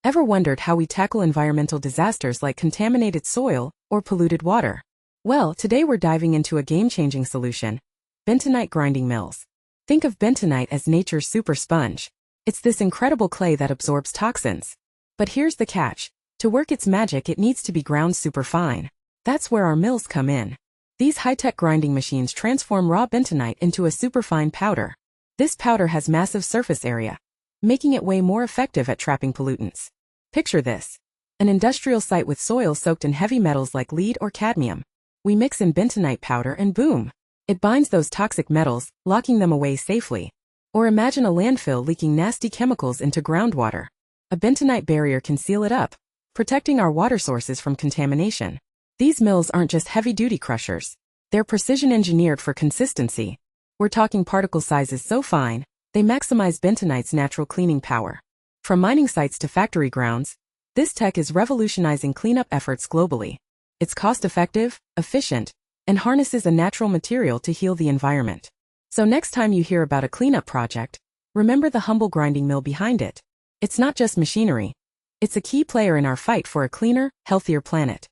Ever wondered how we tackle environmental disasters like contaminated soil or polluted water? Well, today we're diving into a game-changing solution: bentonite grinding mills. Think of bentonite as nature's super sponge. It's this incredible clay that absorbs toxins. But here's the catch. To work its magic, it needs to be ground super fine. That's where our mills come in. These high-tech grinding machines transform raw bentonite into a superfine powder. This powder has massive surface area, making it way more effective at trapping pollutants. Picture this: an industrial site with soil soaked in heavy metals like lead or cadmium. We mix in bentonite powder and boom! It binds those toxic metals, locking them away safely. Or imagine a landfill leaking nasty chemicals into groundwater. A bentonite barrier can seal it up, protecting our water sources from contamination. These mills aren't just heavy-duty crushers. They're precision-engineered for consistency. We're talking particle sizes so fine, they maximize bentonite's natural cleaning power. From mining sites to factory grounds, this tech is revolutionizing cleanup efforts globally. It's cost-effective, efficient, and harnesses a natural material to heal the environment. So next time you hear about a cleanup project, remember the humble grinding mill behind it. It's not just machinery. It's a key player in our fight for a cleaner, healthier planet.